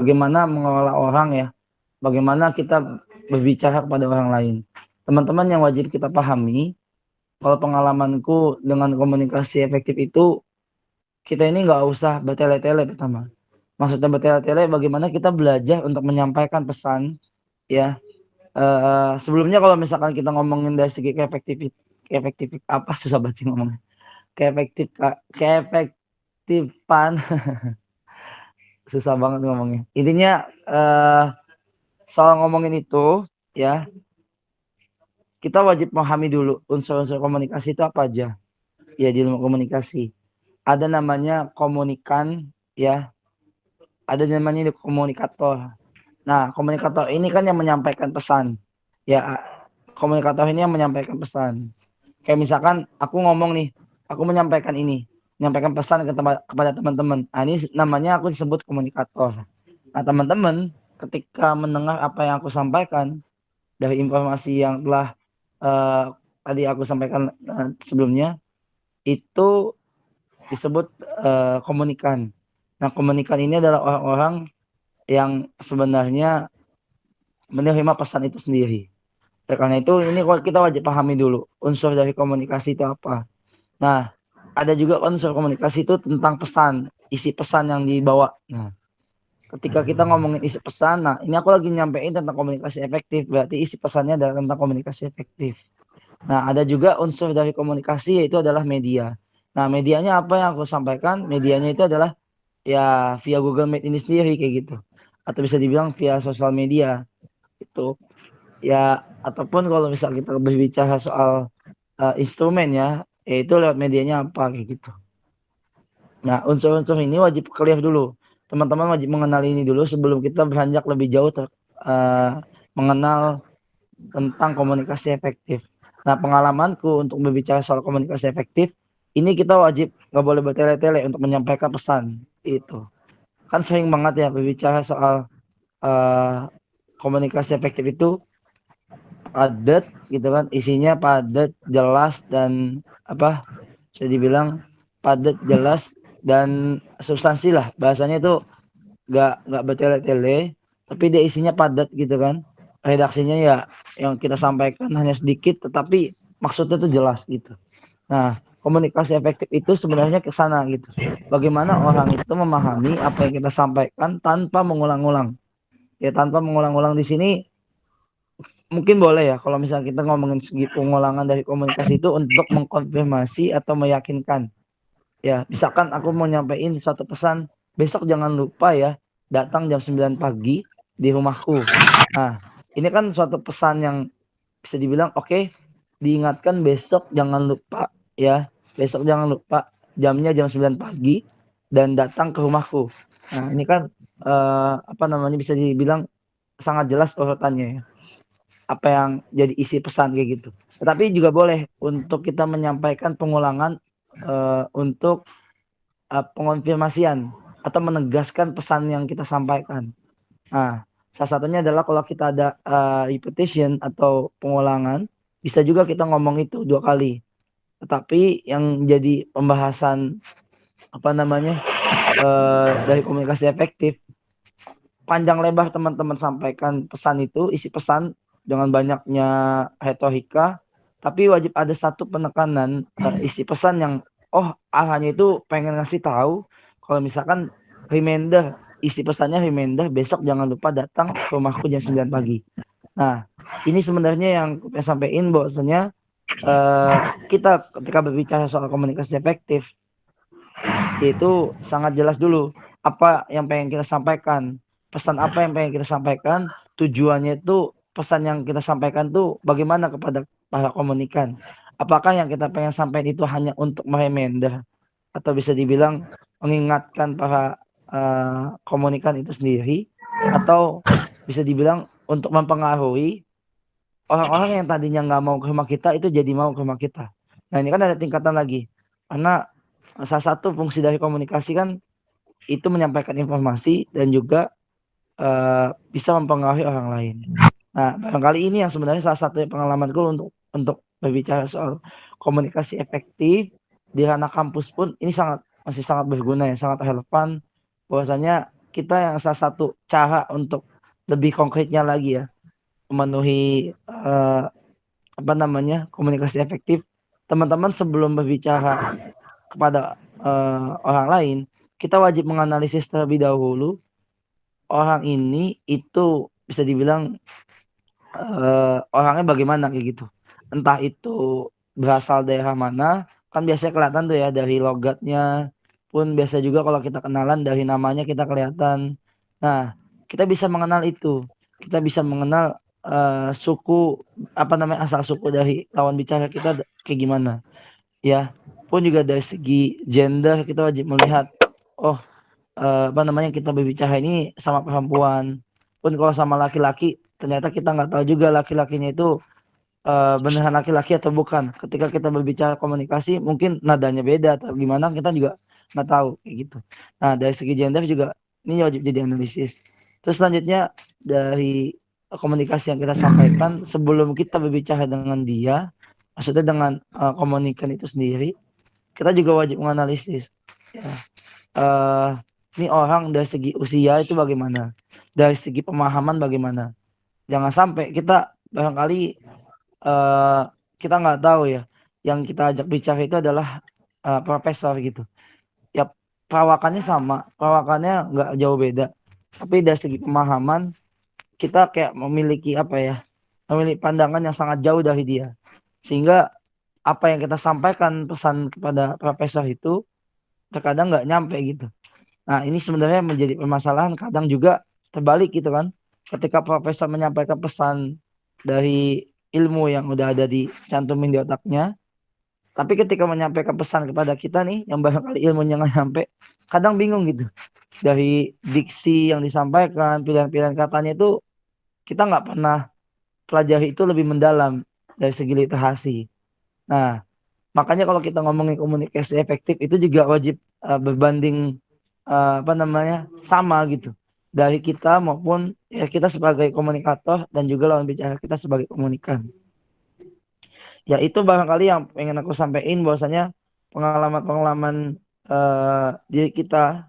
bagaimana mengelola orang ya, bagaimana kita berbicara kepada orang lain. Teman-teman yang wajib kita pahami, kalau pengalamanku dengan komunikasi efektif itu, kita ini nggak usah bertele-tele pertama. Maksudnya bertele-tele, bagaimana kita belajar untuk menyampaikan pesan, ya. Sebelumnya kalau misalkan kita ngomongin dari segi keefektif apa susah banget sih ngomongnya. Keefektifan susah banget ngomongnya. Intinya soal ngomongin itu ya, kita wajib memahami dulu unsur-unsur komunikasi itu apa aja. Ya di ilmu komunikasi. Ada namanya komunikan ya, ada namanya komunikator. Nah, komunikator ini kan yang menyampaikan pesan. Ya, komunikator ini yang menyampaikan pesan. Kayak misalkan aku ngomong nih, aku menyampaikan pesan kepada teman-teman. Nah, ini namanya aku disebut komunikator. Nah, teman-teman ketika mendengar apa yang aku sampaikan dari informasi yang telah tadi aku sampaikan sebelumnya, itu disebut komunikan. Nah, komunikan ini adalah orang-orang yang sebenarnya menerima pesan itu sendiri. Karena itu ini kita wajib pahami dulu unsur dari komunikasi itu apa. Nah, ada juga unsur komunikasi itu tentang pesan, isi pesan yang dibawa. Nah, ketika kita ngomongin isi pesan, nah ini aku lagi nyampein tentang komunikasi efektif, berarti isi pesannya adalah tentang komunikasi efektif. Nah, ada juga unsur dari komunikasi yaitu adalah media. Nah, medianya apa yang aku sampaikan? Medianya itu adalah ya via Google Meet ini sendiri kayak gitu. Atau bisa dibilang via sosial media itu. Ya, ataupun kalau misal kita berbicara soal instrumen ya, yaitu lewat medianya apa kayak gitu. Nah, unsur-unsur ini wajib clear dulu. Teman-teman wajib mengenal ini dulu sebelum kita beranjak lebih jauh mengenal tentang komunikasi efektif. Nah, pengalamanku untuk berbicara soal komunikasi efektif, ini kita wajib nggak boleh bertele-tele untuk menyampaikan pesan itu. Kan sering banget ya berbicara soal komunikasi efektif itu padat gitu kan, isinya padat, jelas dan apa? Bisa dibilang padat, jelas dan substansi lah. Bahasanya itu nggak bertele-tele, tapi dia isinya padat gitu kan. Redaksinya ya yang kita sampaikan hanya sedikit, tetapi maksudnya itu jelas gitu. Nah, komunikasi efektif itu sebenarnya ke sana gitu. Bagaimana orang itu memahami apa yang kita sampaikan tanpa mengulang-ulang. Ya tanpa mengulang-ulang di sini mungkin boleh ya kalau misalnya kita ngomongin segi pengulangan dari komunikasi itu untuk mengkonfirmasi atau meyakinkan. Ya, misalkan aku mau nyampein satu pesan, besok jangan lupa ya datang jam 9 pagi di rumahku. Nah, ini kan suatu pesan yang bisa dibilang oke, diingatkan besok jangan lupa ya. Besok jangan lupa jamnya jam 9 pagi dan datang ke rumahku. Nah, ini kan apa namanya bisa dibilang sangat jelas urutannya ya. Apa yang jadi isi pesan kayak gitu. Tetapi juga boleh untuk kita menyampaikan pengulangan untuk pengonfirmasian atau menegaskan pesan yang kita sampaikan. Nah, salah satunya adalah kalau kita ada repetition atau pengulangan, bisa juga kita ngomong itu 2 kali. Tetapi yang jadi pembahasan apa namanya dari komunikasi efektif, panjang lebar teman-teman sampaikan pesan itu, isi pesan dengan banyaknya retorika, tapi wajib ada satu penekanan isi pesan yang arahnya itu pengen ngasih tahu kalau misalkan reminder, isi pesannya reminder besok jangan lupa datang ke rumahku jam 9 pagi. Nah, ini sebenarnya yang saya sampaikan bahwasanya kita ketika berbicara soal komunikasi efektif itu sangat jelas dulu apa yang pengen kita sampaikan, pesan apa yang pengen kita sampaikan, tujuannya itu pesan yang kita sampaikan tuh bagaimana kepada para komunikan. Apakah yang kita pengen sampaikan itu hanya untuk meremender atau bisa dibilang mengingatkan para komunikan itu sendiri, atau bisa dibilang untuk mempengaruhi orang-orang yang tadinya nggak mau ke rumah kita itu jadi mau ke rumah kita. Nah, ini kan ada tingkatan lagi. Karena salah satu fungsi dari komunikasi kan itu menyampaikan informasi dan juga bisa mempengaruhi orang lain. Nah, barangkali ini yang sebenarnya salah satu pengalamanku untuk berbicara soal komunikasi efektif di ranah kampus pun ini masih sangat berguna ya, sangat relevan. Bahwasanya kita yang salah satu cara untuk lebih konkretnya lagi ya memenuhi apa namanya komunikasi efektif. Teman-teman sebelum berbicara kepada orang lain, kita wajib menganalisis terlebih dahulu orang ini itu bisa dibilang orangnya bagaimana kayak gitu. Entah itu berasal daerah mana, kan biasanya kelihatan tuh ya dari logatnya, pun biasa juga kalau kita kenalan dari namanya kita kelihatan. Nah, kita bisa mengenal itu. Kita bisa mengenal suku apa namanya asal suku dari lawan bicara kita kayak gimana. Ya, pun juga dari segi gender kita wajib melihat oh apa namanya kita berbicara ini sama perempuan. Pun kalau sama laki-laki ternyata kita nggak tahu juga laki-lakinya itu beneran laki-laki atau bukan. Ketika kita berbicara komunikasi mungkin nadanya beda atau gimana kita juga nggak tahu kayak gitu. Nah dari segi gender juga ini wajib jadi analisis. Terus selanjutnya dari komunikasi yang kita sampaikan sebelum kita berbicara dengan dia, maksudnya dengan komunikan itu sendiri, kita juga wajib menganalisis. Ya, uh, ini orang dari segi usia itu bagaimana, dari segi pemahaman bagaimana. Jangan sampai kita barangkali uh, kita nggak tahu ya, yang kita ajak bicara itu adalah profesor gitu. Ya perawakannya sama, perawakannya nggak jauh beda. Tapi dari segi pemahaman kita kayak memiliki apa ya, memiliki pandangan yang sangat jauh dari dia. Sehingga apa yang kita sampaikan pesan kepada profesor itu terkadang nggak nyampe gitu. Nah, ini sebenarnya menjadi permasalahan kadang juga terbalik gitu kan. Ketika profesor menyampaikan pesan dari ilmu yang udah ada dicantumin di otaknya, tapi ketika menyampaikan pesan kepada kita nih, yang barangkali ilmunya nggak nyampe, kadang bingung gitu. Dari diksi yang disampaikan, pilihan-pilihan katanya itu kita nggak pernah pelajari itu lebih mendalam dari segi literasi. Nah, makanya kalau kita ngomongin komunikasi efektif itu juga wajib berbanding apa namanya sama gitu dari kita maupun ya kita sebagai komunikator dan juga lawan bicara kita sebagai komunikan. Ya itu barangkali yang pengen aku sampaikan bahwasanya pengalaman-pengalaman diri kita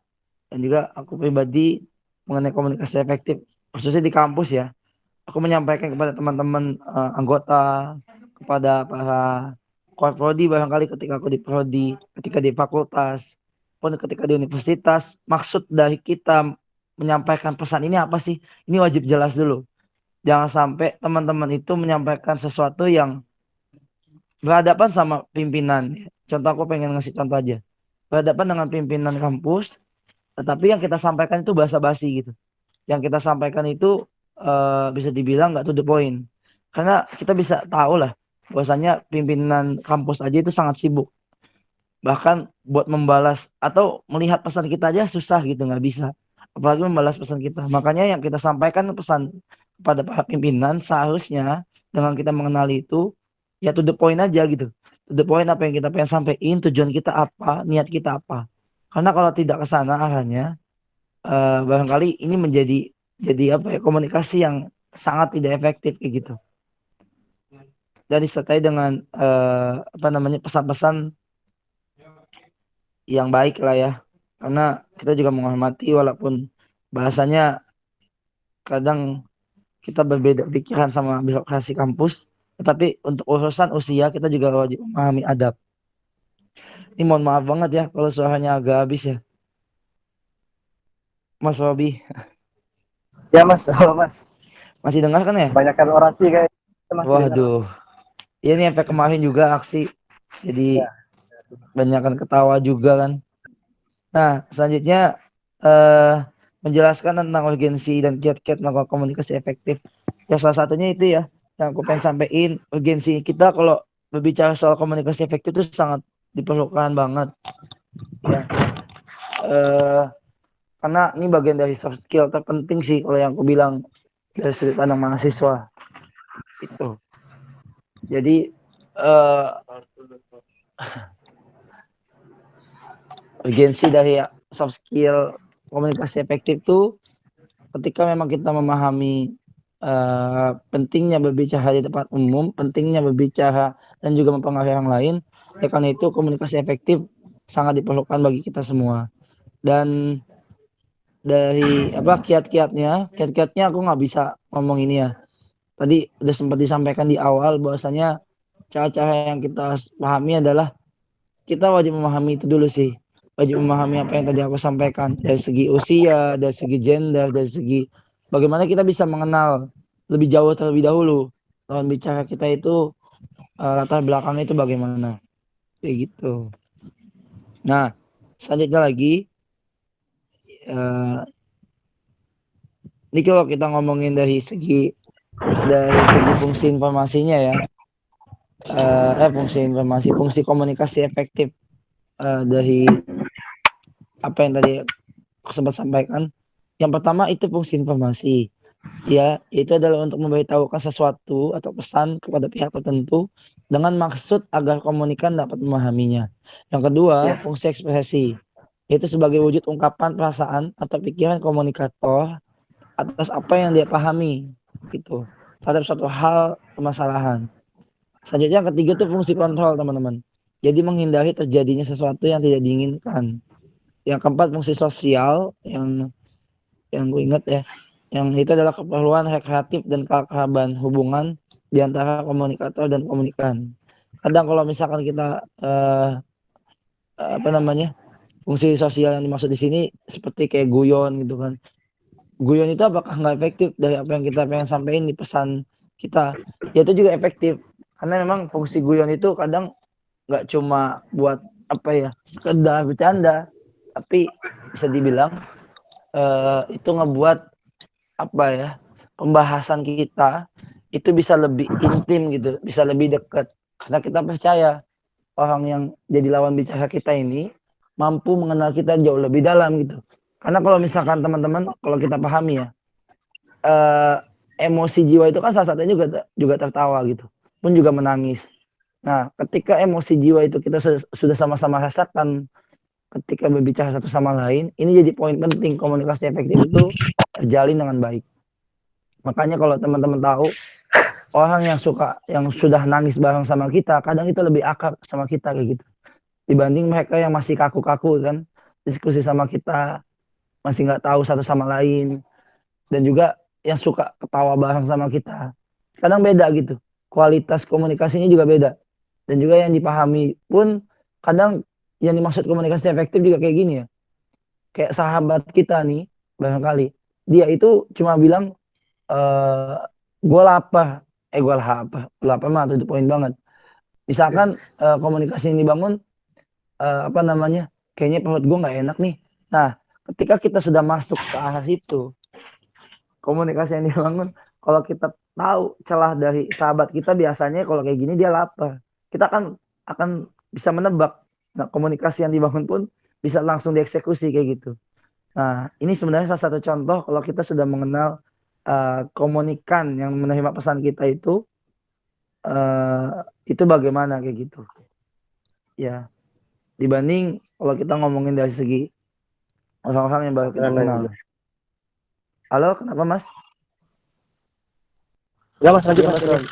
dan juga aku pribadi mengenai komunikasi efektif khususnya di kampus ya. Aku menyampaikan kepada teman-teman anggota, kepada para prodi barangkali ketika aku di prodi, ketika di fakultas, pun ketika di universitas, maksud dari kita menyampaikan pesan ini apa sih? Ini wajib jelas dulu. Jangan sampai teman-teman itu menyampaikan sesuatu yang berhadapan sama pimpinan. Contoh aku pengen ngasih contoh aja. Berhadapan dengan pimpinan kampus, tetapi yang kita sampaikan itu basa-basi gitu. Yang kita sampaikan itu bisa dibilang nggak to the point. Karena kita bisa tahu lah bahwasanya pimpinan kampus aja itu sangat sibuk. Bahkan buat membalas atau melihat pesan kita aja susah gitu, nggak bisa. Apalagi membalas pesan kita. Makanya yang kita sampaikan pesan kepada para pimpinan seharusnya dengan kita mengenali itu ya to the point aja gitu. To the point apa yang kita pengen sampaikan, tujuan kita apa, niat kita apa. Karena kalau tidak ke sana arahnya, barangkali ini jadi apa ya komunikasi yang sangat tidak efektif kayak gitu. Dan disertai dengan apa namanya pesan-pesan yang baik lah ya. Karena kita juga menghormati walaupun bahasanya kadang kita berbeda pikiran sama birokrasi kampus, tetapi untuk urusan usia kita juga wajib memahami adab. Ini mohon maaf banget ya kalau suaranya agak habis ya, Mas Robi. Ya mas, halo mas. Masih dengar kan ya? Kebanyakan orasi kayak masih dengar mas. Waduh, ya ini efek kemarin juga aksi, jadi Ya. banyakkan ketawa juga kan. Nah, selanjutnya eh, menjelaskan tentang urgensi dan kiat-kiat melakukan komunikasi efektif. Ya salah satunya itu ya yang aku pengen sampaikan urgensi kita kalau berbicara soal komunikasi efektif itu sangat diperlukan banget. Ya, karena ini bagian dari soft skill terpenting sih kalau yang aku bilang dari sudut pandang mahasiswa itu. Jadi urgensi dari soft skill komunikasi efektif itu ketika memang kita memahami pentingnya berbicara di tempat umum, pentingnya berbicara dan juga mempengaruhi orang lain, ya karena itu komunikasi efektif sangat diperlukan bagi kita semua. Dan dari kiat-kiatnya aku nggak bisa ngomong ini ya. Tadi udah sempat disampaikan di awal bahwasanya cara-cara yang kita pahami adalah kita wajib memahami itu dulu sih. Wajib memahami apa yang tadi aku sampaikan dari segi usia, dari segi gender, dari segi bagaimana kita bisa mengenal lebih jauh terlebih dahulu lawan bicara kita itu latar belakangnya itu bagaimana. Kayak gitu. Nah, selanjutnya lagi ini kalau kita ngomongin dari segi fungsi informasinya ya, fungsi komunikasi efektif dari apa yang tadi aku sempat sampaikan. Yang pertama itu fungsi informasi, ya, itu adalah untuk memberitahukan sesuatu atau pesan kepada pihak tertentu dengan maksud agar komunikan dapat memahaminya. Yang kedua, fungsi ekspresi, itu sebagai wujud ungkapan perasaan atau pikiran komunikator atas apa yang dia pahami, gitu, terhadap suatu hal permasalahan. Selanjutnya yang ketiga itu fungsi kontrol, teman-teman. Jadi menghindari terjadinya sesuatu yang tidak diinginkan. Yang keempat fungsi sosial yang gue ingat ya, yang itu adalah keperluan rekreatif dan keakraban hubungan di antara komunikator dan komunikan. Kadang kalau misalkan kita fungsi sosial yang dimaksud di sini seperti kayak guyon gitu kan. Guyon itu apakah nggak efektif dari apa yang kita pengen sampaikan di pesan kita? Ya itu juga efektif karena memang fungsi guyon itu kadang nggak cuma buat apa ya sekedar bercanda, tapi bisa dibilang itu ngebuat apa ya pembahasan kita itu bisa lebih intim gitu, bisa lebih dekat karena kita percaya orang yang jadi lawan bicara kita ini mampu mengenal kita jauh lebih dalam gitu. Karena kalau misalkan teman-teman kalau kita pahami ya, emosi jiwa itu kan salah satunya juga tertawa gitu, pun juga menangis. Nah, ketika emosi jiwa itu kita sudah sama-sama rasakan ketika berbicara satu sama lain, ini jadi poin penting komunikasi efektif itu terjalin dengan baik. Makanya kalau teman-teman tahu orang yang sudah nangis bareng sama kita, kadang itu lebih akrab sama kita kayak gitu. Dibanding mereka yang masih kaku-kaku kan, diskusi sama kita masih nggak tahu satu sama lain, dan juga yang suka ketawa bareng sama kita. Kadang beda gitu. Kualitas komunikasinya juga beda. Dan juga yang dipahami pun kadang yang dimaksud komunikasi efektif juga kayak gini ya. Kayak sahabat kita nih, barangkali dia itu cuma bilang gue lapar, gue lapar mah itu poin banget. Misalkan komunikasi yang dibangun kayaknya perut gue nggak enak nih. Nah, ketika kita sudah masuk ke arah situ, komunikasi yang dibangun, kalau kita tahu celah dari sahabat kita biasanya kalau kayak gini dia lapar, kita akan bisa menebak. Nah, komunikasi yang dibangun pun bisa langsung dieksekusi kayak gitu. Nah, ini sebenarnya salah satu contoh kalau kita sudah mengenal komunikan yang menerima pesan kita itu bagaimana kayak gitu. Ya, dibanding kalau kita ngomongin dari segi orang-orang yang baru kita kenal. Halo, kenapa Mas? Ya Mas, lanjut Iya, Mas. Mas.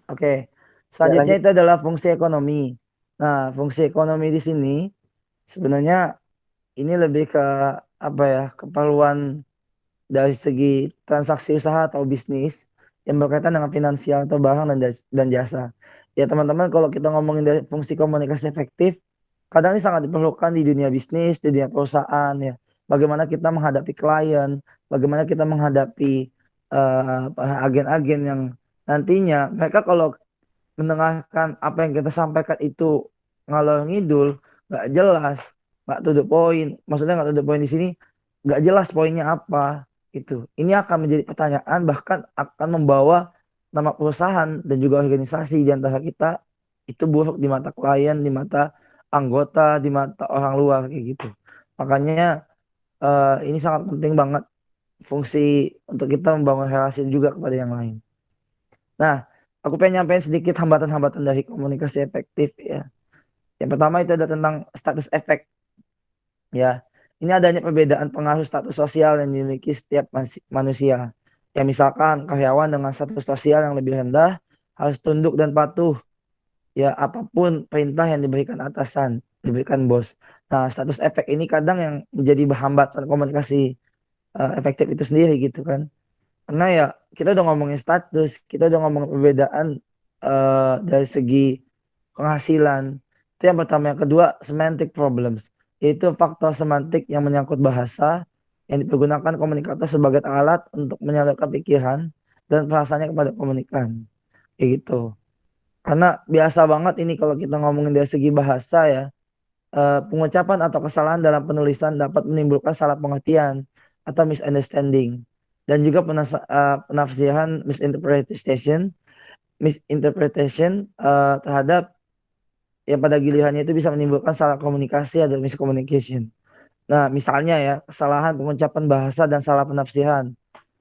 Oke. Selanjutnya itu adalah fungsi ekonomi. Nah, fungsi ekonomi di sini sebenarnya ini lebih ke apa ya? Keperluan dari segi transaksi usaha atau bisnis yang berkaitan dengan finansial atau barang dan jasa. Ya, teman-teman, kalau kita ngomongin dari fungsi komunikasi efektif, kadang ini sangat diperlukan di dunia bisnis, di dunia perusahaan ya. Bagaimana kita menghadapi klien, bagaimana kita menghadapi agen-agen yang nantinya mereka kalau mendengarkan apa yang kita sampaikan itu ngalor ngidul, nggak jelas, nggak to the point. Maksudnya nggak to the point di sini nggak jelas poinnya apa itu. Ini akan menjadi pertanyaan, bahkan akan membawa nama perusahaan dan juga organisasi di antara kita itu buruk di mata klien, di mata anggota, di mata orang luar kayak gitu. Makanya ini sangat penting banget fungsi untuk kita membangun relasi juga kepada yang lain. Nah, aku pengen nyampein sedikit hambatan-hambatan dari komunikasi efektif ya. Yang pertama itu ada tentang status efek ya. Ini adanya perbedaan pengaruh status sosial yang dimiliki setiap manusia. Ya misalkan karyawan dengan status sosial yang lebih rendah harus tunduk dan patuh ya apapun perintah yang diberikan atasan, diberikan bos. Nah, status efek ini kadang yang menjadi hambatan komunikasi efektif itu sendiri gitu kan. Karena ya kita udah ngomongin status, kita udah ngomongin perbedaan dari segi penghasilan. Itu yang pertama. Yang kedua, semantic problems. Yaitu faktor semantik yang menyangkut bahasa yang dipergunakan komunikator sebagai alat untuk menyalurkan pikiran dan perasaannya kepada komunikan. Kayak gitu. Karena biasa banget ini kalau kita ngomongin dari segi bahasa ya, pengucapan atau kesalahan dalam penulisan dapat menimbulkan salah pengertian atau misunderstanding dan juga penafsiran misinterpretation terhadap yang pada gilirannya itu bisa menimbulkan salah komunikasi atau miscommunication. Nah, misalnya ya, kesalahan pengucapan bahasa dan salah penafsiran.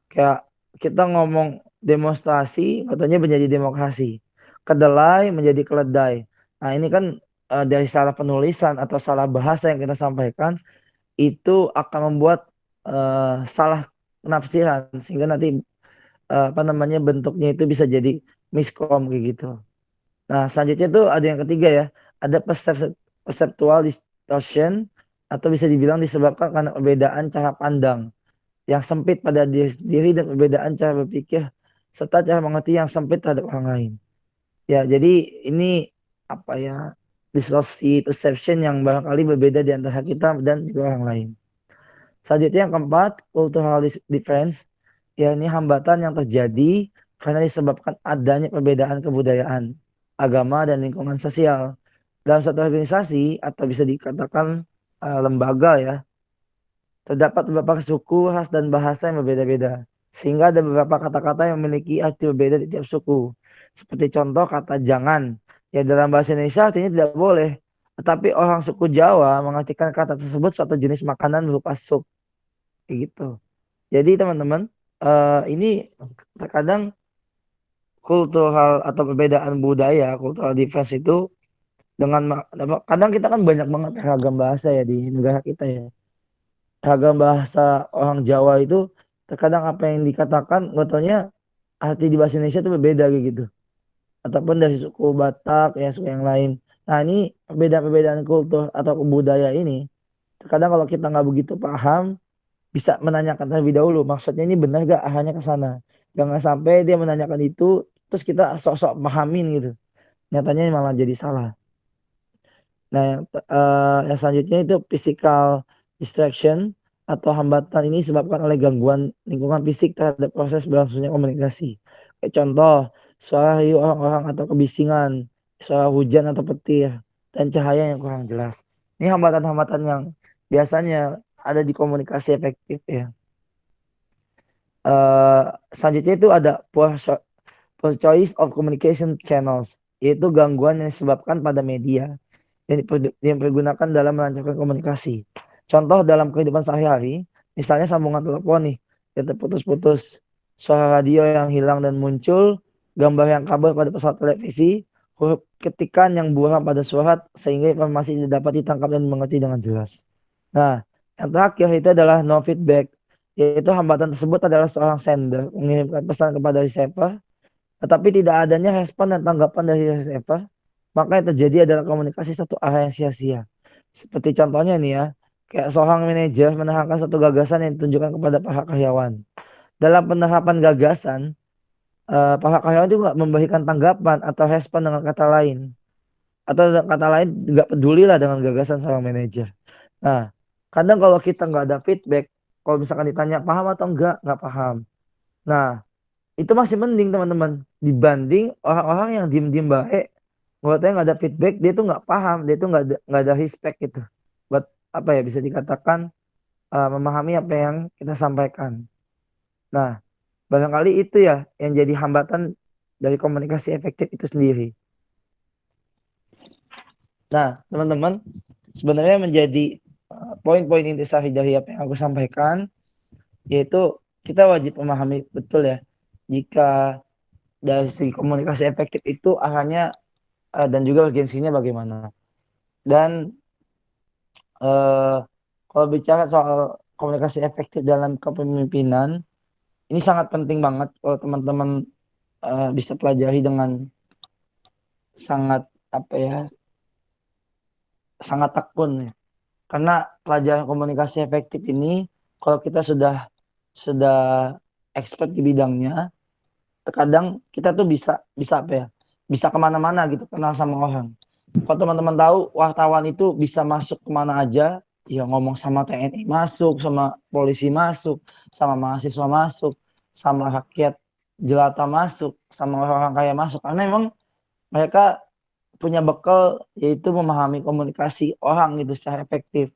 Kayak kita ngomong demonstrasi, katanya menjadi demokrasi. Kedelai menjadi keledai. Nah, ini kan dari salah penulisan atau salah bahasa yang kita sampaikan, itu akan membuat salah penafsiran. Sehingga nanti apa namanya bentuknya itu bisa jadi miskom kayak gitu. Nah, selanjutnya itu ada yang ketiga ya, ada perceptual distortion atau bisa dibilang disebabkan karena perbedaan cara pandang yang sempit pada diri sendiri dan perbedaan cara berpikir serta cara mengerti yang sempit terhadap orang lain. Ya, jadi ini apa ya, distorsi perception yang barangkali berbeda di antara kita dan juga orang lain. Selanjutnya yang keempat, cultural difference, ya ini hambatan yang terjadi karena disebabkan adanya perbedaan kebudayaan, agama, dan lingkungan sosial. Dalam suatu organisasi atau bisa dikatakan lembaga ya, terdapat beberapa suku, ras, dan bahasa yang berbeda-beda. Sehingga ada beberapa kata-kata yang memiliki arti berbeda di tiap suku. Seperti contoh kata jangan. Ya dalam bahasa Indonesia artinya tidak boleh. Tetapi orang suku Jawa mengartikan kata tersebut suatu jenis makanan berupa sup. Kayak gitu. Jadi teman-teman, ini terkadang kultural atau perbedaan budaya, cultural difference itu dengan kadang kita kan banyak banget ragam bahasa ya di negara kita ya. Ragam bahasa orang Jawa itu terkadang apa yang dikatakan nggak taunya arti di bahasa Indonesia itu berbeda kayak gitu. Ataupun dari suku Batak ya suku yang lain. Nah ini perbedaan-perbedaan kultur atau budaya ini terkadang kalau kita nggak begitu paham bisa menanyakan terlebih dahulu maksudnya ini benar gak arahnya ke sana. Jangan sampai dia menanyakan itu terus kita sok-sok pahamin gitu. Nyatanya malah jadi salah. Nah, yang selanjutnya itu physical distraction atau hambatan ini disebabkan oleh gangguan lingkungan fisik terhadap proses berlangsungnya komunikasi. Kayak contoh, suara riuh orang-orang atau kebisingan, suara hujan atau petir, dan cahaya yang kurang jelas. Ini hambatan-hambatan yang biasanya ada di komunikasi efektif ya. Eh, Selanjutnya itu ada poor choice of communication channels, yaitu gangguan yang disebabkan pada media yang dipergunakan dalam melancarkan komunikasi. Contoh dalam kehidupan sehari-hari, misalnya sambungan telepon nih, yang terputus-putus, suara radio yang hilang dan muncul, gambar yang kabur pada pesawat televisi, huruf ketikan yang buram pada surat sehingga informasi tidak dapat ditangkap dan dimengerti dengan jelas. Nah, yang terakhir itu adalah no feedback, yaitu hambatan tersebut adalah seorang sender mengirimkan pesan kepada receiver tetapi tidak adanya respon dan tanggapan dari receiver, maka yang terjadi adalah komunikasi satu arah yang sia-sia. Seperti contohnya nih ya, kayak seorang manajer menerangkan suatu gagasan yang ditunjukkan kepada para karyawan. Dalam penerapan gagasan, para karyawan itu nggak memberikan tanggapan atau respon dengan kata lain. Atau dengan kata lain nggak peduli lah dengan gagasan seorang manajer. Nah, kadang kalau kita nggak ada feedback, kalau misalkan ditanya paham atau nggak paham. Nah, itu masih mending teman-teman dibanding orang-orang yang diem-diem baik menurut saya nggak ada feedback dia tuh nggak paham dia tuh nggak ada respect gitu buat apa ya bisa dikatakan memahami apa yang kita sampaikan. Nah barangkali itu ya yang jadi hambatan dari komunikasi efektif itu sendiri. Nah teman-teman sebenarnya menjadi poin-poin inti sari dari apa yang aku sampaikan yaitu kita wajib memahami betul ya jika dari segi komunikasi efektif itu arahnya dan juga urgensinya bagaimana. Dan eh, kalau bicara soal komunikasi efektif dalam kepemimpinan, ini sangat penting banget kalau teman-teman bisa pelajari dengan sangat apa ya, sangat tekun ya. Karena pelajaran komunikasi efektif ini, kalau kita sudah sudah expert di bidangnya, terkadang kita tuh bisa apa ya, bisa kemana-mana gitu, kenal sama orang. Kalau teman-teman tahu, wartawan itu bisa masuk kemana aja, ya ngomong sama TNI masuk, sama polisi masuk, sama mahasiswa masuk, sama rakyat jelata masuk, sama orang-orang kaya masuk, karena emang mereka punya bekal yaitu memahami komunikasi orang gitu secara efektif.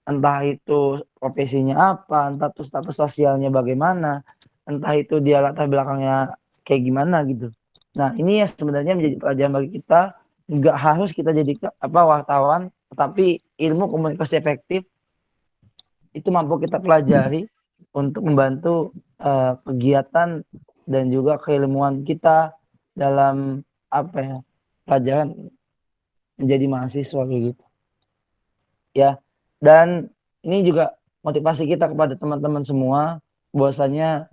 Entah itu profesinya apa, entah itu status sosialnya bagaimana, entah itu dia latar belakangnya kayak gimana gitu. Nah, ini yang sebenarnya menjadi pelajaran bagi kita. Nggak harus kita jadi wartawan, tetapi ilmu komunikasi efektif itu mampu kita pelajari untuk membantu kegiatan dan juga keilmuan kita dalam apa ya, pelajaran menjadi mahasiswa kayak gitu. Ya, dan ini juga motivasi kita kepada teman-teman semua bahwasanya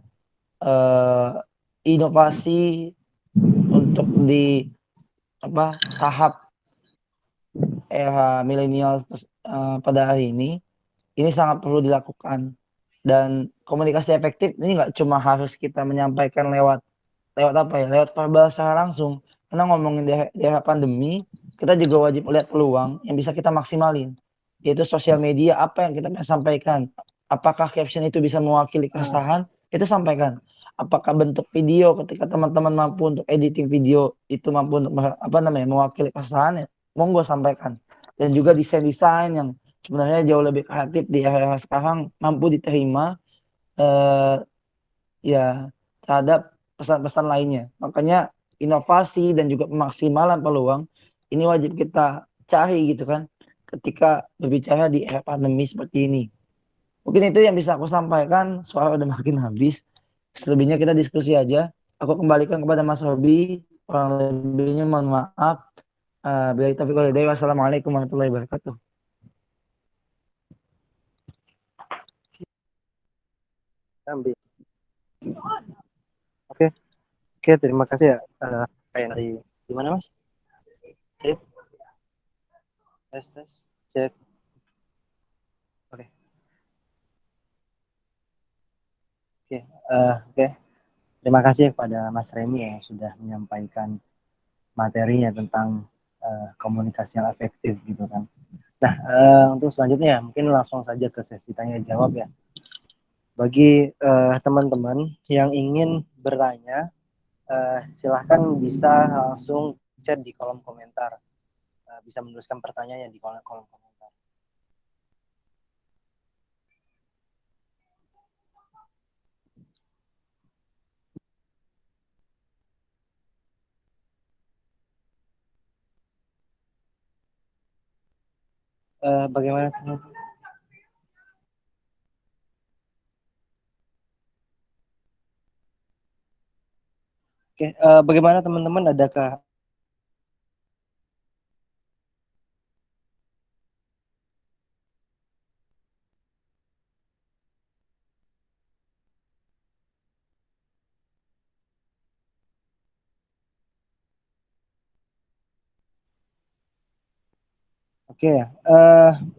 inovasi untuk di tahap era milenial pada hari ini sangat perlu dilakukan. Dan komunikasi efektif ini nggak cuma harus kita menyampaikan lewat lewat apa ya, lewat verbal secara langsung, karena ngomongin di era pandemi kita juga wajib melihat peluang yang bisa kita maksimalin, yaitu sosial media. Apa yang kita sampaikan, apakah caption itu bisa mewakili keresahan, itu sampaikan. Apakah bentuk video, ketika teman-teman mampu untuk editing video itu mampu untuk mewakili keresahan, ya monggo sampaikan. Dan juga desain-desain yang sebenarnya jauh lebih kreatif di era sekarang mampu diterima ya terhadap pesan-pesan lainnya. Makanya inovasi dan juga pemaksimalan peluang ini wajib kita cari gitu kan ketika berbicara di era pandemi seperti ini. Mungkin itu yang bisa aku sampaikan. Suara udah makin habis. Selebihnya kita diskusi aja. Aku kembalikan kepada Mas Robi. Kurang lebihnya mohon maaf. Billahi taufiq wal hidayah. Wassalamualaikum warahmatullahi wabarakatuh. Ambil. Oke, oke, terima kasih ya. Kayak dari gimana Mas? Cek, tes, cek. Oke, oke, oke. Terima kasih kepada Mas Remi yang sudah menyampaikan materinya tentang komunikasi yang efektif gitu kan. Nah, untuk selanjutnya mungkin langsung saja ke sesi tanya jawab ya. Bagi teman-teman yang ingin bertanya, silahkan bisa langsung chat di kolom komentar. Bisa menuliskan pertanyaannya di kolom komentar. Bagaimana? Oke, bagaimana teman-teman? Adakah Oke ya,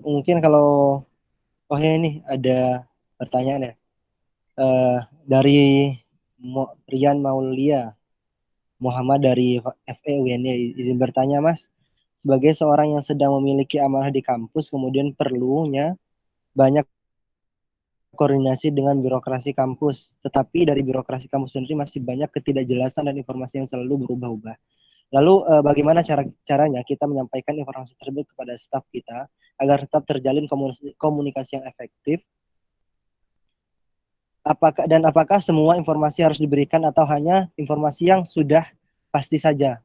mungkin kalau ya ini ada pertanyaan ya. Dari Rian Maulia Muhammad dari FE UNY, izin bertanya Mas, sebagai seorang yang sedang memiliki amanah di kampus, kemudian perlunya banyak koordinasi dengan birokrasi kampus, tetapi dari birokrasi kampus sendiri masih banyak ketidakjelasan dan informasi yang selalu berubah-ubah. Lalu bagaimana caranya kita menyampaikan informasi tersebut kepada staf kita agar tetap terjalin komunikasi yang efektif? Apakah semua informasi harus diberikan atau hanya informasi yang sudah pasti saja?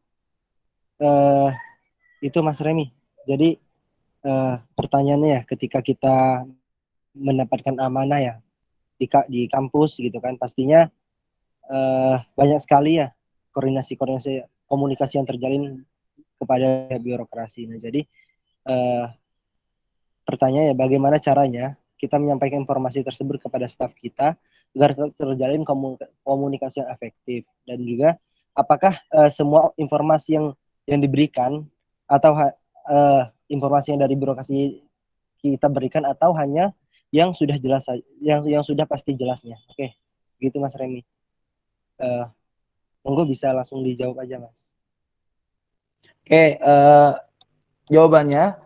Itu Mas Remi. Jadi pertanyaannya ya, ketika kita mendapatkan amanah ya di kampus gitu kan, pastinya banyak sekali ya koordinasi komunikasi yang terjalin kepada birokrasi. Nah, jadi pertanyaan ya, bagaimana caranya kita menyampaikan informasi tersebut kepada staf kita agar terjalin komunikasi yang efektif, dan juga apakah semua informasi yang diberikan atau informasi yang dari birokrasi kita berikan atau hanya yang sudah jelas, yang sudah pasti jelasnya. Oke, gitu Mas Remi. Eh, Monggo bisa langsung dijawab aja Mas. Oke, jawabannya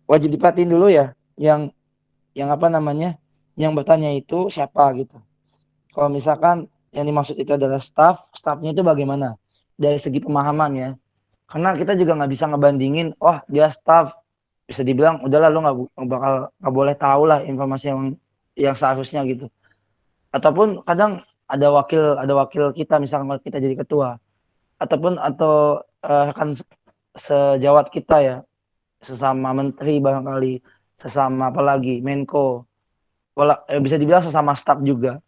wajib diperhatiin dulu ya. Yang apa namanya? Yang bertanya itu siapa gitu. Kalau misalkan yang dimaksud itu adalah staffnya itu bagaimana? Dari segi pemahaman ya. Karena kita juga nggak bisa ngebandingin, wah dia staff, bisa dibilang udahlah lu nggak boleh tahu lah informasi yang seharusnya gitu. Ataupun kadang ada wakil kita, misalkan kita jadi ketua, atau kan sejawat kita ya, sesama menteri barangkali, sesama apalagi Menko, bisa dibilang sesama staf juga.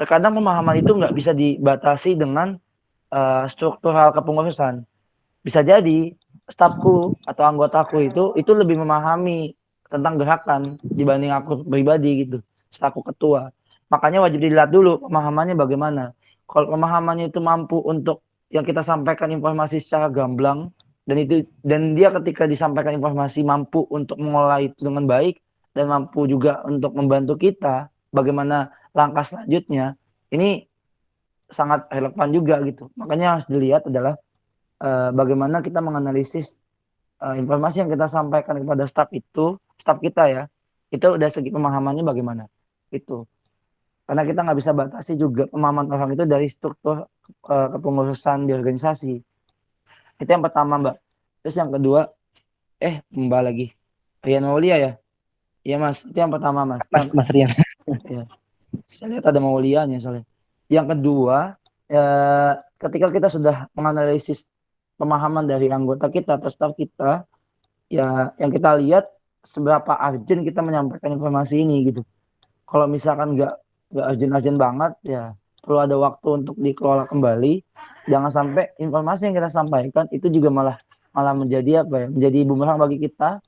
Terkadang pemahaman itu nggak bisa dibatasi dengan struktural kepengurusan. Bisa jadi stafku atau anggotaku itu lebih memahami tentang gerakan dibanding aku pribadi gitu, selaku ketua. Makanya wajib dilihat dulu pemahamannya bagaimana. Kalau pemahamannya itu mampu untuk yang kita sampaikan informasi secara gamblang, dan dia ketika disampaikan informasi mampu untuk mengolah itu dengan baik dan mampu juga untuk membantu kita bagaimana langkah selanjutnya, ini sangat relevan juga gitu. Makanya harus dilihat adalah bagaimana kita menganalisis informasi yang kita sampaikan kepada staf kita ya, itu dari segi pemahamannya bagaimana itu. Karena kita nggak bisa batasi juga pemahaman orang itu dari struktur kepengurusan di organisasi. Itu yang pertama Mbak. Terus yang kedua, Mbak lagi, Rian Maulia ya. Iya Mas, itu yang pertama Mas. Mas Rian. Ya, saya lihat ada Maulianya soalnya. Yang kedua, ketika kita sudah menganalisis pemahaman dari anggota kita atau staf kita, ya yang kita lihat seberapa urgent kita menyampaikan informasi ini gitu. Kalau misalkan nggak urgent banget, ya perlu ada waktu untuk dikelola kembali. Jangan sampai informasi yang kita sampaikan itu juga malah malah menjadi apa ya, menjadi bumerang bagi kita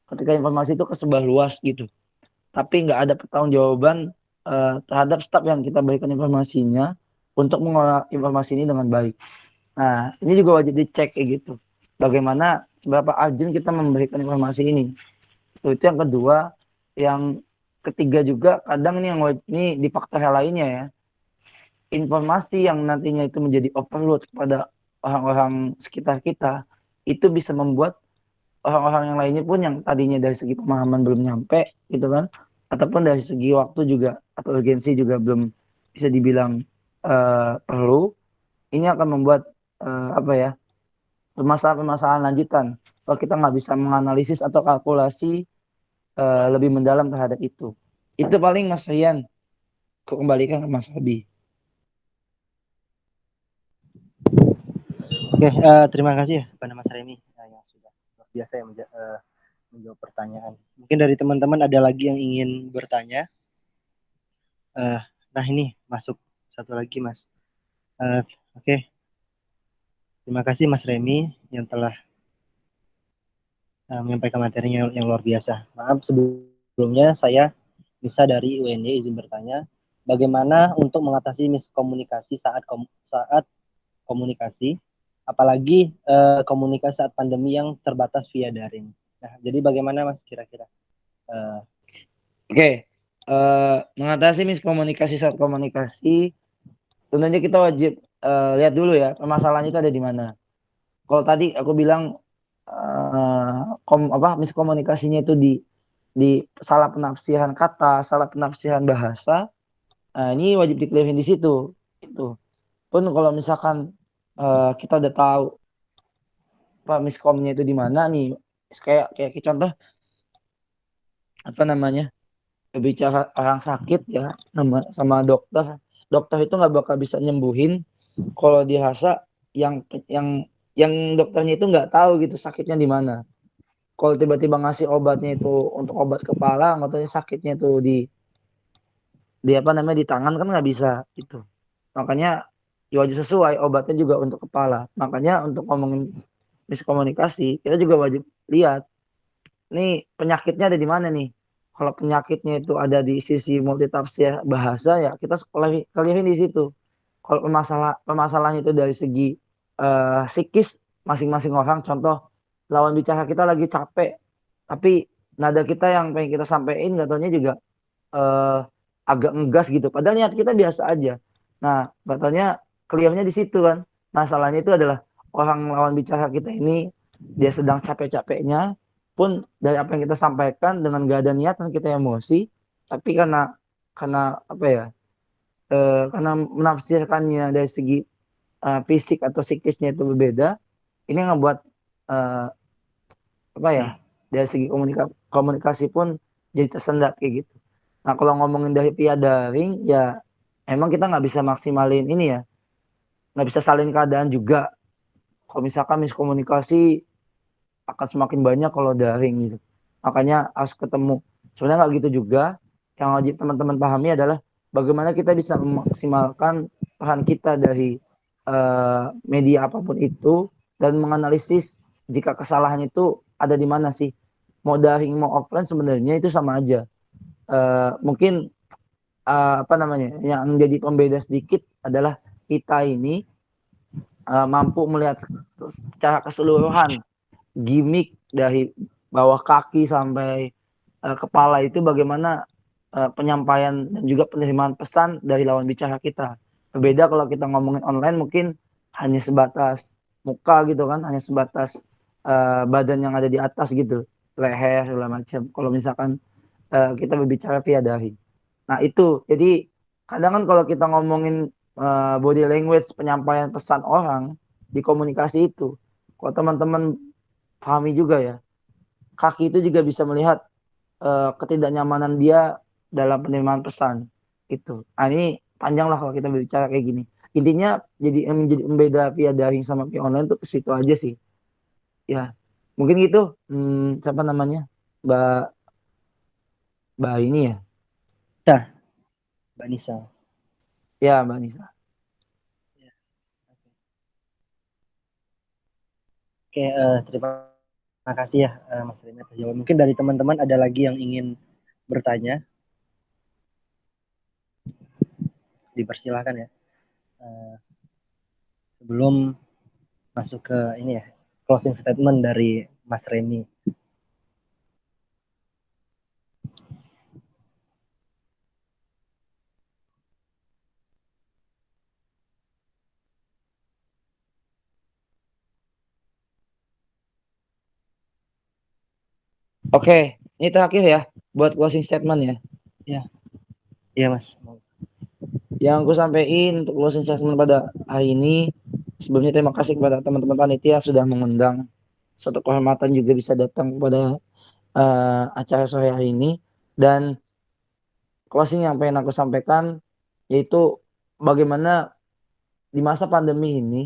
ketika informasi itu kesebar luas gitu. Tapi nggak ada pertanggungjawaban terhadap staf yang kita berikan informasinya untuk mengolah informasi ini dengan baik. Nah, ini juga wajib dicek kayak gitu. Bagaimana seberapa urgent kita memberikan informasi ini. Itu yang kedua. Yang ketiga juga kadang ini di faktor hal lainnya ya. Informasi yang nantinya itu menjadi overload kepada orang-orang sekitar kita itu bisa membuat orang-orang yang lainnya pun yang tadinya dari segi pemahaman belum nyampe gitu kan, ataupun dari segi waktu juga atau urgensi juga belum bisa dibilang perlu, ini akan membuat apa ya, permasalahan-permasalahan lanjutan kalau kita nggak bisa menganalisis atau kalkulasi lebih mendalam terhadap itu paling Mas Rian. Aku kembalikan ke Mas Abi. Oke, terima kasih ya kepada Mas Remi yang sudah luar biasa ya menjawab pertanyaan. Mungkin dari teman-teman ada lagi yang ingin bertanya. Nah ini masuk satu lagi Mas. Oke, terima kasih Mas Remi yang telah menyampaikan materinya yang luar biasa. Maaf sebelumnya saya bisa dari UNY izin bertanya, bagaimana untuk mengatasi miskomunikasi saat komunikasi, apalagi komunikasi saat pandemi yang terbatas via daring. Nah, jadi bagaimana Mas kira-kira? Oke, mengatasi miskomunikasi saat komunikasi, tentunya kita wajib lihat dulu ya permasalahannya itu ada di mana. Kalau tadi aku bilang miskomunikasinya itu di salah penafsiran kata, salah penafsiran bahasa. Nah, ini wajib dikelirin di situ. Itu. Pun kalau misalkan kita udah tahu apa miskomnya itu di mana nih, kayak contoh apa namanya, bicara orang sakit ya sama dokter itu nggak bakal bisa nyembuhin kalau dirasa yang dokternya itu nggak tahu gitu sakitnya di mana. Kalau tiba-tiba ngasih obatnya itu untuk obat kepala, nggak tahu sakitnya itu di apa namanya di tangan, kan nggak bisa itu. Makanya ya wajib sesuai obatnya juga untuk kepala. Makanya untuk ngomongin miskomunikasi kita juga wajib lihat nih penyakitnya ada di mana nih. Kalau penyakitnya itu ada di sisi multitafsir bahasa, ya kita kelirin di situ. Kalau permasalahannya itu dari segi psikis masing-masing orang, contoh lawan bicara kita lagi capek, tapi nada kita yang pengen kita sampaikan nggak taunya juga eh, agak ngegas gitu. Padahal niat kita biasa aja. Nah, katanya clearnya di situ kan. Masalahnya itu adalah orang lawan bicara kita ini dia sedang capek-capeknya pun dari apa yang kita sampaikan dengan gak ada niatan kita emosi, tapi karena apa ya? Karena menafsirkannya dari segi fisik atau psikisnya itu berbeda, ini ngebuat eh, apa ya? Dari segi komunikasi pun jadi tersendat kayak gitu. Nah, kalau ngomongin dari via daring, ya emang kita nggak bisa maksimalin ini ya, nggak bisa salin keadaan juga. Kalau misalkan miskomunikasi akan semakin banyak kalau daring gitu. Makanya harus ketemu. Sebenarnya nggak gitu juga. Yang wajib teman-teman pahami adalah bagaimana kita bisa memaksimalkan peran kita dari media apapun itu dan menganalisis jika kesalahan itu ada di mana sih. Mau daring mau offline sebenarnya itu sama aja. Mungkin apa namanya yang menjadi pembeda sedikit adalah kita ini mampu melihat secara keseluruhan gimmick dari bawah kaki sampai kepala itu bagaimana penyampaian dan juga penerimaan pesan dari lawan bicara kita. Berbeda kalau kita ngomongin online mungkin hanya sebatas muka gitu kan, hanya sebatas badan yang ada di atas gitu, leher segala macam. Kalau misalkan kita berbicara via daring. Nah, itu. Jadi kadang kan kalau kita ngomongin body language, penyampaian pesan orang di komunikasi itu, kalau teman-teman pahami juga ya, kaki itu juga bisa melihat ketidaknyamanan dia dalam penerimaan pesan. Itu. Nah, ini panjang lah kalau kita berbicara kayak gini. Intinya jadi yang menjadi pembeda via daring sama via online tuh ke situ aja sih. Ya, mungkin gitu. Siapa namanya? Mbak Mbak ini ya. Nah, Mbak Nisa. Ya, Mbak Nisa. Ya, oke, terima kasih ya Mas Rina terjawab. Mungkin dari teman-teman ada lagi yang ingin bertanya, dipersilahkan ya. Eh, Sebelum masuk ke ini ya, closing statement dari Mas Reni. Oke, ini terakhir ya buat closing statement ya. Ya, iya Mas. Yang aku sampaikan untuk closing statement pada hari ini, sebelumnya terima kasih kepada teman-teman panitia sudah mengundang. Suatu kehormatan juga bisa datang kepada acara sore hari ini. Dan closing yang pengen aku sampaikan yaitu bagaimana di masa pandemi ini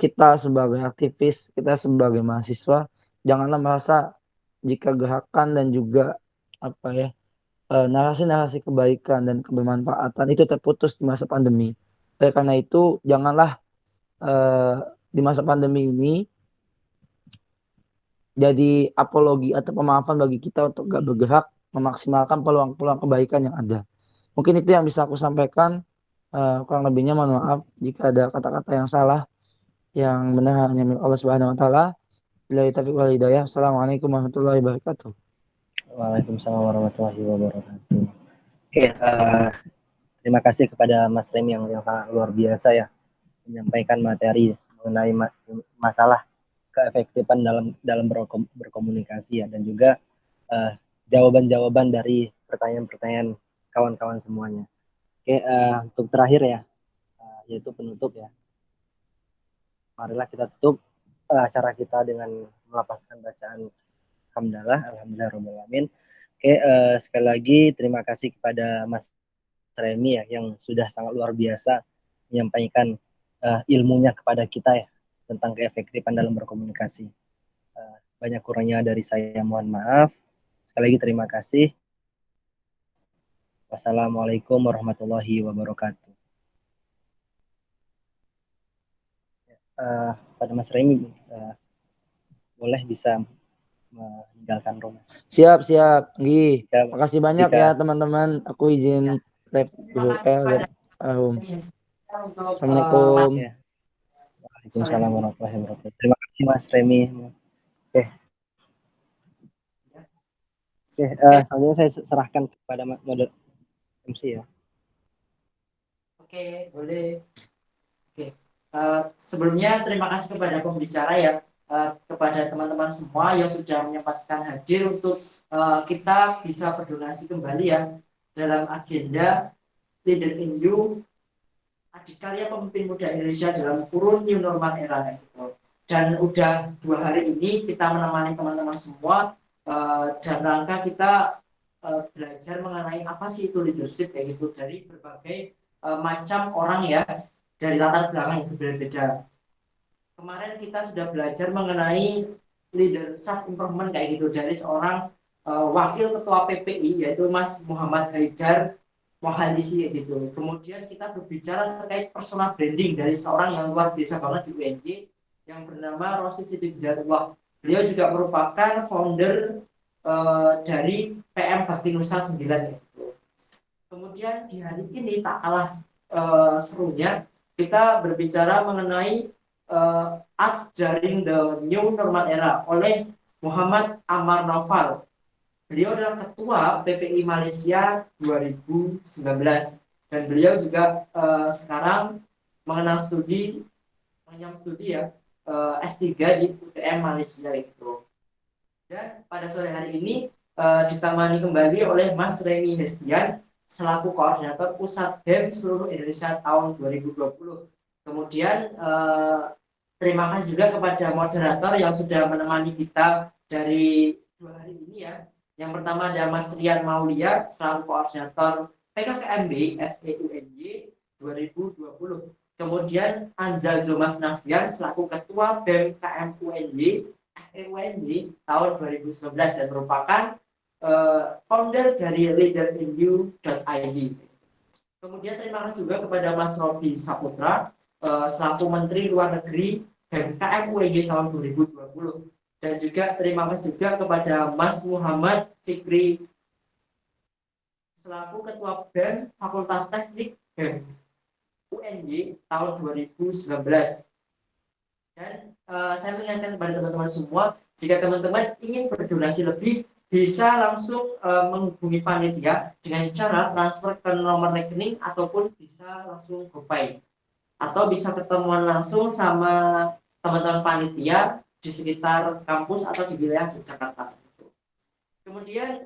kita sebagai aktivis, kita sebagai mahasiswa, janganlah merasa jika gerakan dan juga apa ya narasi-narasi kebaikan dan kebermanfaatan itu terputus di masa pandemi. Oleh karena itu, janganlah eh, di masa pandemi ini jadi apologi atau pemaafan bagi kita untuk gak bergerak memaksimalkan peluang-peluang kebaikan yang ada. Mungkin itu yang bisa aku sampaikan. Kurang lebihnya mohon maaf jika ada kata-kata yang salah. Yang benar hanya milik Allah Subhanahu Wa Taala. Billahi taufiq wal hidayah. Assalamualaikum warahmatullahi wabarakatuh. Waalaikumsalam warahmatullahi wabarakatuh. Oke, terima kasih kepada Mas Remi yang sangat luar biasa ya menyampaikan materi mengenai masalah keefektifan dalam berkomunikasi ya, dan juga jawaban-jawaban dari pertanyaan-pertanyaan kawan-kawan semuanya. Oke, untuk terakhir ya, yaitu penutup ya. Marilah kita tutup acara kita dengan melapaskan bacaan hamdalah, alhamdulillah. Oke, sekali lagi terima kasih kepada Mas Remi ya yang sudah sangat luar biasa menyampaikan ilmunya kepada kita ya tentang keefektifan dalam berkomunikasi. Banyak kurangnya dari saya mohon maaf. Sekali lagi terima kasih. Wassalamualaikum warahmatullahi wabarakatuh. Pada Mas Remi, boleh bisa meninggalkan rumah. Siap, siap. Gih. Jika, Makasih banyak jika ya teman-teman. Aku izin live dulu. Live Assalamualaikum. ya. Waalaikumsalam warahmatullahi wabarakatuh. Terima kasih Mas Remi. Oke. Oke, selanjutnya saya serahkan kepada model MC ya. Oke, boleh. Oke. Sebelumnya terima kasih kepada pembicara ya, kepada teman-teman semua yang sudah menyempatkan hadir untuk kita bisa berdonasi kembali ya dalam agenda Leader in You, Adikarya Pemimpin Muda Indonesia dalam kurun New Normal Era gitu. Dan udah 2 hari ini kita menemani teman-teman semua dan rangka kita belajar mengenai apa sih itu leadership kayak gitu dari berbagai macam orang ya, dari latar belakang yang berbeda-beda. Kemarin kita sudah belajar mengenai leader self improvement kayak gitu dari seorang wakil ketua PPI yaitu Mas Muhammad Haidar Mohalisi gitu. Kemudian kita berbicara terkait personal branding dari seorang yang luar biasa banget di UNJ yang bernama Rosid Siddiq Hidayatullah. Beliau juga merupakan founder dari PM Bakti Nusa 9 gitu. Kemudian di hari ini tak kalah serunya kita berbicara mengenai Art During the New Normal Era oleh Muhammad Amar Naufal. Beliau adalah ketua PPI Malaysia 2019 dan beliau juga sekarang mengenyam studi ya S3 di UTM Malaysia itu. Dan pada sore hari ini ditemani kembali oleh Mas Remi Hestian selaku koordinator Pusat BEM seluruh Indonesia tahun 2020. Kemudian terima kasih juga kepada moderator yang sudah menemani kita dari 2 hari ini ya. Yang pertama ada Mas Rian Maulia selaku koordinator PKKMB FEUNJ 2020. Kemudian Anjal Jomas Nafian selaku ketua BEM KMUNJ FEUNJ tahun 2019 dan merupakan founder dari leaderinYou.id. Kemudian terima kasih juga kepada Mas Robi Saputra selaku Menteri Luar Negeri BEM KMUNJ tahun 2020. Dan juga terima kasih juga kepada Mas Muhammad Fikri selaku Ketua BEM Fakultas Teknik BEM UNJ tahun 2019. Dan saya mengingatkan kepada teman-teman semua, jika teman-teman ingin berdonasi lebih, bisa langsung menghubungi panitia dengan cara transfer ke nomor rekening ataupun bisa langsung GoPay. Atau bisa ketemuan langsung sama teman-teman panitia di sekitar kampus atau di wilayah Jakarta. Kemudian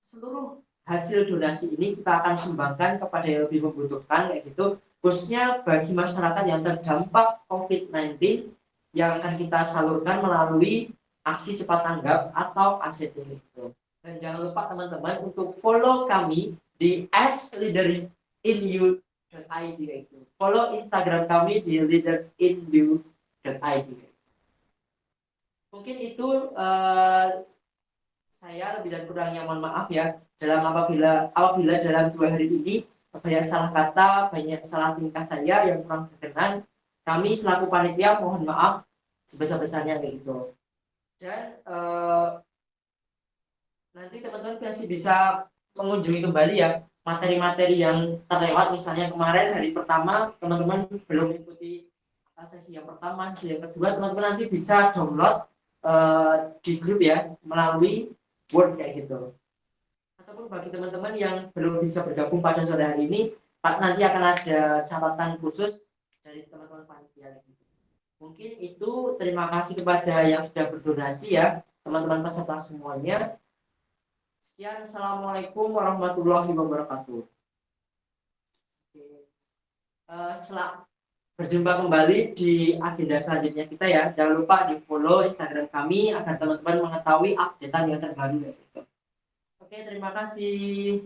seluruh hasil donasi ini kita akan sumbangkan kepada yang lebih membutuhkan kayak gitu, khususnya bagi masyarakat yang terdampak COVID-19 yang akan kita salurkan melalui aksi cepat tanggap atau ACT itu. Dan jangan lupa teman-teman untuk follow kami di @leaderinYou.id itu. Follow Instagram kami di leaderinYou.id. Mungkin itu saya lebih dan kurangnya mohon maaf ya dalam apabila dalam 2 hari ini banyak salah kata, banyak salah tingkah saya yang kurang berkenan. Kami selaku panitia mohon maaf sebesar-besarnya kayak gitu. Dan nanti teman-teman masih bisa mengunjungi kembali ya materi-materi yang terlewat. Misalnya kemarin hari pertama teman-teman belum mengikuti sesi yang pertama, sesi yang kedua teman-teman nanti bisa download di grup ya melalui Word kayak gitu. Ataupun bagi teman-teman yang belum bisa bergabung pada sore hari ini, nanti akan ada catatan khusus dari teman-teman panitia. Mungkin itu, terima kasih kepada yang sudah berdonasi ya, teman-teman peserta semuanya. Sekian, Assalamualaikum warahmatullahi wabarakatuh. Berjumpa kembali di agenda selanjutnya kita ya. Jangan lupa di follow Instagram kami agar teman-teman mengetahui updatean yang terbaru. Oke, terima kasih.